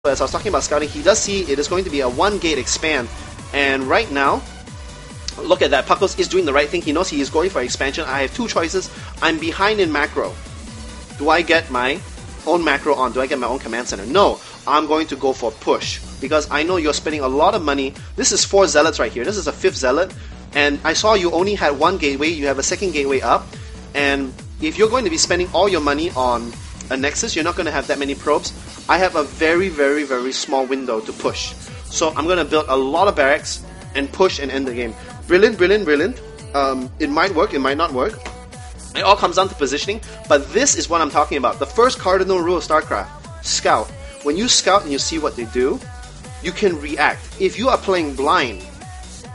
as I was talking about scouting, he does see it is going to be a 1-gate expand, and right now, look at that, Puckles is doing the right thing. He knows he is going for expansion. I have two choices. I'm behind in macro. Do I get my own macro on? Do I get my own command center? No, I'm going to go for push, because I know you're spending a lot of money. This is 4 zealots right here. This is a 5th zealot, and I saw you only had 1 gateway. You have a 2nd gateway up, and if you're going to be spending all your money on a Nexus, you're not going to have that many probes. I have a very, very, very small window to push. So I'm going to build a lot of barracks and push and end the game. Brilliant, brilliant, brilliant. It might work, it might not work. It all comes down to positioning, but this is what I'm talking about. The first cardinal rule of StarCraft, scout. When you scout and you see what they do, you can react. If you are playing blind,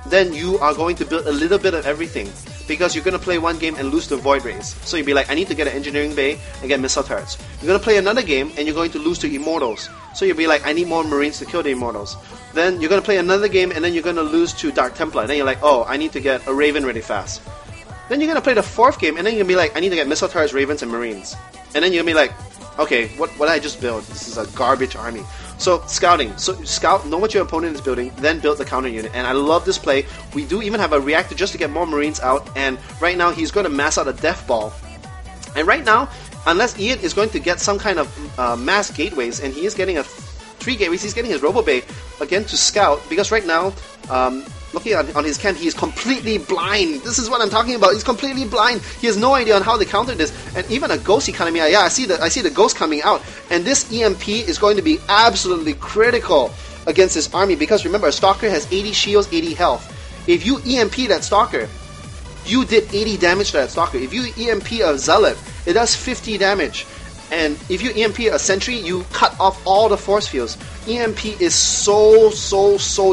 then you are going to build a little bit of everything, because you're going to play one game and lose to Void Rays. So you'll be like, I need to get an engineering bay and get missile turrets. You're going to play another game and you're going to lose to Immortals. So you'll be like, I need more Marines to kill the Immortals. Then you're going to play another game and then you're going to lose to Dark Templar. And then you're like, oh, I need to get a Raven really fast. Then you're going to play the 4th game and then you're going to be like, I need to get missile turrets, Ravens, and Marines. And then you're going to be like, okay, what did I just build? This is a garbage army. So scouting. So scout, know what your opponent is building, then build the counter unit. And I love this play. We do even have a reactor just to get more Marines out. And right now he's going to mass out a Death Ball. And right now, unless Ian is going to get some kind of mass gateways, and he is getting 3 gateways, he's getting his Robo Bay again to scout. Because right now, looking on his camp, he is completely blind. This is what I'm talking about. He's completely blind. He has no idea on how to counter this. And even a ghost economy, yeah, I see the ghost coming out. And this EMP is going to be absolutely critical against this army, because remember, a Stalker has 80 shields, 80 health. If you EMP that Stalker, you did 80 damage to that Stalker. If you EMP a Zealot, it does 50 damage. And if you EMP a Sentry, you cut off all the force fields. EMP is so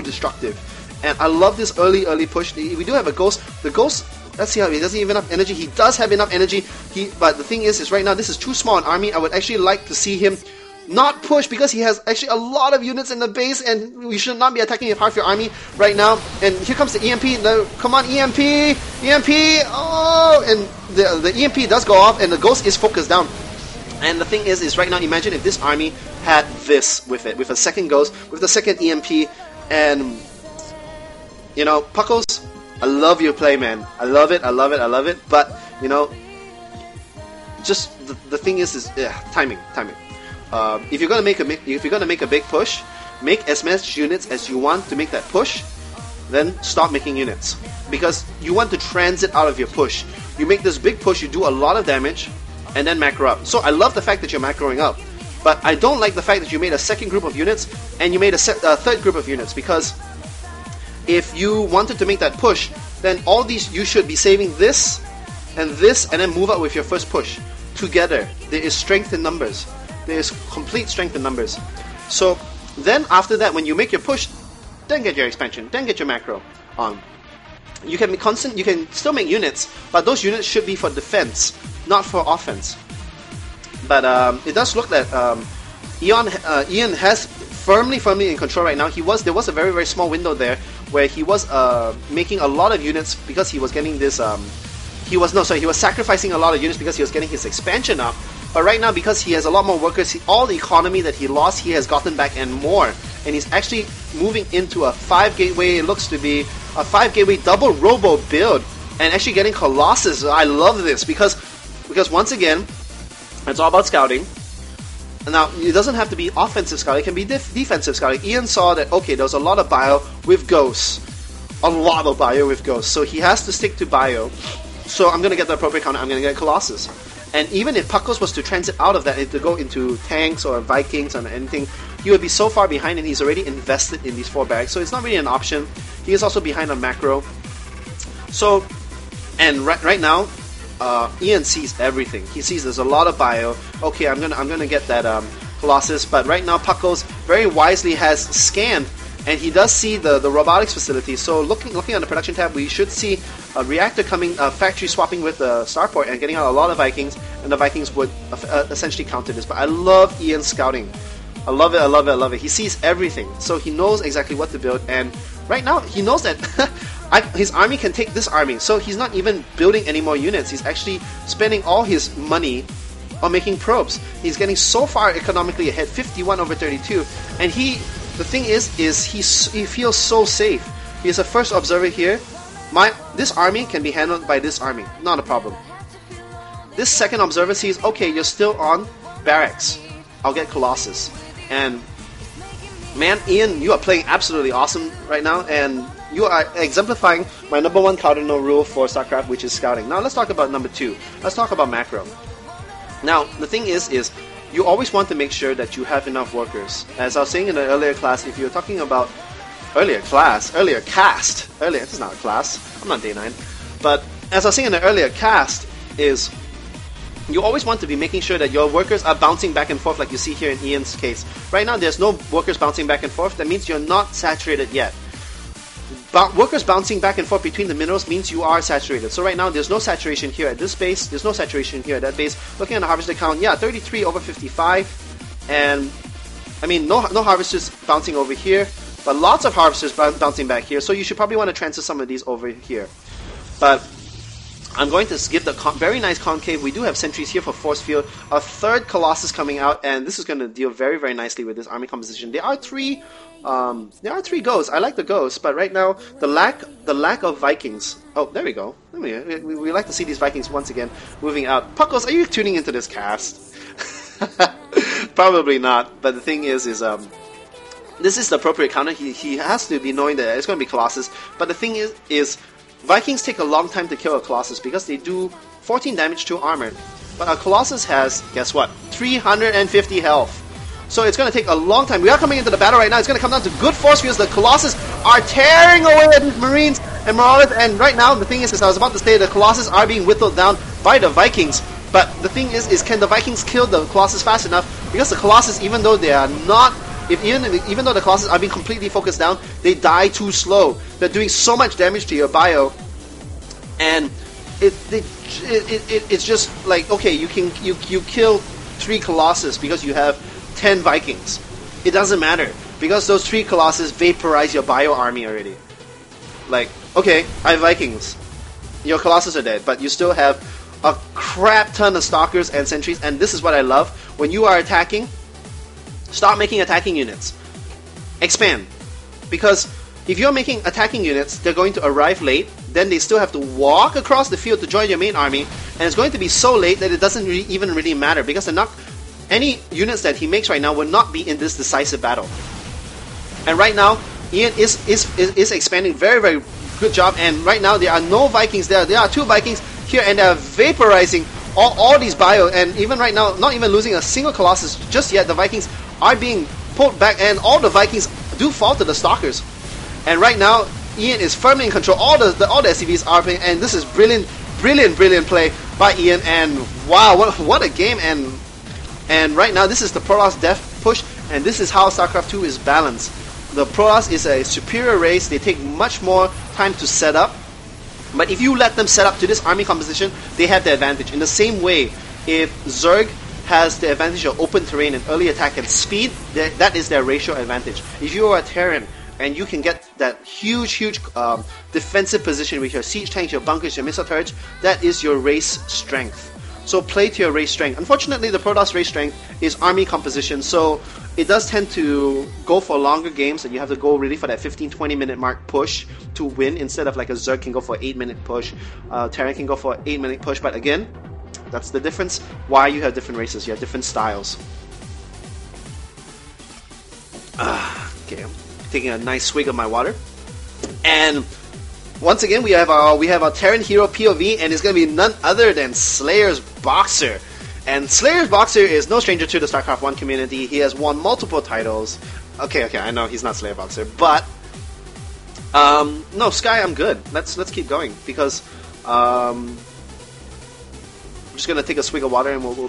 destructive. And I love this early push. We do have a Ghost. The Ghost, let's see how he doesn't even have enough energy. He does have enough energy. But the thing is right now this is too small an army. I would actually like to see him not push, because he has actually a lot of units in the base, and we should not be attacking half your army right now. And here comes the EMP. No, come on, EMP! EMP! Oh! And the EMP does go off, and the Ghost is focused down. And the thing is right now, imagine if this army had this with it, with a 2nd Ghost, with the 2nd EMP, and you know, Puckles, I love your play, man. I love it, I love it, I love it. But you know, just the thing is timing. If you're gonna make a big push, make as much units as you want to make that push. Then stop making units, because you want to transit out of your push. You make this big push, you do a lot of damage, and then macro up. So I love the fact that you're macroing up, but I don't like the fact that you made a 2nd group of units and you made a 3rd group of units, because if you wanted to make that push, then all these, you should be saving this, and then move out with your first push. Together, there is strength in numbers. There is complete strength in numbers. So then after that, when you make your push, then get your expansion, then get your macro on. You can be constant, you can still make units, but those units should be for defense, not for offense. But it does look that Ian has firmly in control right now. There was a very small window there where he was making a lot of units, because he was getting this he was sacrificing a lot of units because he was getting his expansion up. But right now, because he has a lot more workers, all the economy that he lost, he has gotten back and more. And he's actually moving into a 5 gateway, it looks to be a 5 gateway double robo build, and actually getting Colossus. I love this, because once again, it's all about scouting. Now, it doesn't have to be offensive scouting, it can be defensive scouting. Ian saw that, okay, there was a lot of bio with ghosts. A lot of bio with ghosts. So he has to stick to bio. So I'm going to get the appropriate counter, I'm going to get Colossus. And even if Puckles was to transit out of that and to go into tanks or Vikings or anything, he would be so far behind, and he's already invested in these 4 barracks. So it's not really an option. He is also behind on macro. So, and right now, Ian sees everything. He sees there's a lot of bio. Okay, I'm gonna get that Colossus. But right now, Puckles very wisely has scanned, and he does see the robotics facility. So looking on the production tab, we should see a reactor coming, factory swapping with the starport and getting out a lot of Vikings, and the Vikings would essentially counter this. But I love Ian's scouting. I love it, I love it, I love it. He sees everything, so he knows exactly what to build. And right now, he knows that his army can take this army, so he's not even building any more units. He's actually spending all his money on making probes. He's getting so far economically ahead, 51/32, and the thing is he feels so safe. He is a first observer here. This army can be handled by this army, not a problem. This second observer sees, okay, you're still on barracks. I'll get Colossus. And man, Ian, you are playing absolutely awesome right now, and you are exemplifying my #1 cardinal rule for StarCraft, which is scouting. Now let's talk about #2. Let's talk about macro. Now, the thing is you always want to make sure that you have enough workers. As I was saying in the earlier class, if you're talking about this is not a class, I'm not day 9, but as I was saying in the earlier cast, is you always want to be making sure that your workers are bouncing back and forth like you see here in Ian's case. Right now there's no workers bouncing back and forth, that means you're not saturated yet. But workers bouncing back and forth between the minerals means you are saturated. So right now there's no saturation here at this base, there's no saturation here at that base. Looking at the harvester count, yeah, 33/55, and I mean no harvesters bouncing over here, but lots of harvesters bouncing back here, so you should probably want to transfer some of these over here. But I'm going to give the very nice concave. We do have sentries here for force field. A third Colossus coming out, and this is going to deal very, very nicely with this army composition. There are three ghosts. I like the ghosts, but right now the lack of Vikings. Oh, there we go. We like to see these Vikings once again moving out. Puckles, are you tuning into this cast? Probably not. But the thing is this is the appropriate counter. He has to be knowing that it's going to be Colossus. But the thing is Vikings take a long time to kill a Colossus because they do 14 damage to armor. But a Colossus has, guess what, 350 health. So it's going to take a long time. We are coming into the battle right now. It's going to come down to good force fields. The Colossus are tearing away at these Marines and Marauders. And right now, the thing is I was about to say, the Colossus are being whittled down by the Vikings. But the thing is can the Vikings kill the Colossus fast enough? Because the Colossus, even though they are not... Even though the Colossus are being completely focused down, they die too slow. They're doing so much damage to your bio, and it's just like, okay, you kill 3 Colossus because you have 10 Vikings. It doesn't matter because those 3 Colossus vaporize your bio army already. Like, okay, I have Vikings, your Colossus are dead, but you still have a crap ton of Stalkers and Sentries, and this is what I love. When you are attacking, start making attacking units. Expand. Because if you're making attacking units, they're going to arrive late, then they still have to walk across the field to join your main army, and it's going to be so late that it doesn't even really matter, because any units that he makes right now will not be in this decisive battle. And right now, Ian is expanding very, very good job, and right now there are no Vikings there. There are 2 Vikings here, and they're vaporizing all these bio, and even right now, not even losing a single Colossus just yet. The Vikings are being pulled back, and all the Vikings do fall to the Stalkers. And right now, Ian is firmly in control. All the SCVs are playing, and this is brilliant play by Ian. And wow, what a game! And right now, this is the Protoss death push, and this is how StarCraft 2 is balanced. The Protoss is a superior race. They take much more time to set up. But if you let them set up to this army composition, they have the advantage. In the same way, if Zerg has the advantage of open terrain and early attack and speed, that is their ratio advantage. If you are a Terran and you can get that huge defensive position with your siege tanks, your bunkers, your missile turrets, that is your race strength. So play to your race strength. Unfortunately, the Protoss race strength is army composition, so it does tend to go for longer games, and you have to go really for that 15-20 minute mark push to win, instead of like a Zerg can go for 8-minute push, Terran can go for 8-minute push. But again, that's the difference why you have different races. You have different styles. Okay, I'm taking a nice swig of my water, and once again we have our Terran hero POV, and it's going to be none other than Slayer's Boxer. And Slayer's Boxer is no stranger to the StarCraft 1 community. He has won multiple titles. Okay, I know he's not Slayer Boxer, but no, Sky, I'm good. Let's keep going, because I'm just gonna take a swig of water and we'll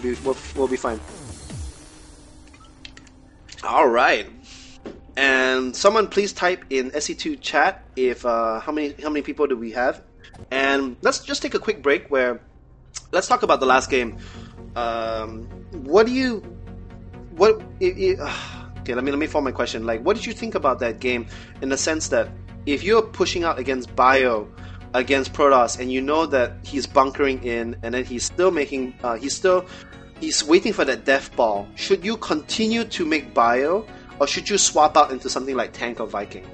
be fine. All right. And someone please type in SE2 chat if how many people do we have? And let's just take a quick break where let's talk about the last game. Okay, let me form my question. Like, what did you think about that game, in the sense that if you're pushing out against Bio, against Protoss, and you know that he's bunkering in, and then he's still He's waiting for that death ball. Should you continue to make bio, or should you swap out into something like tank or Viking?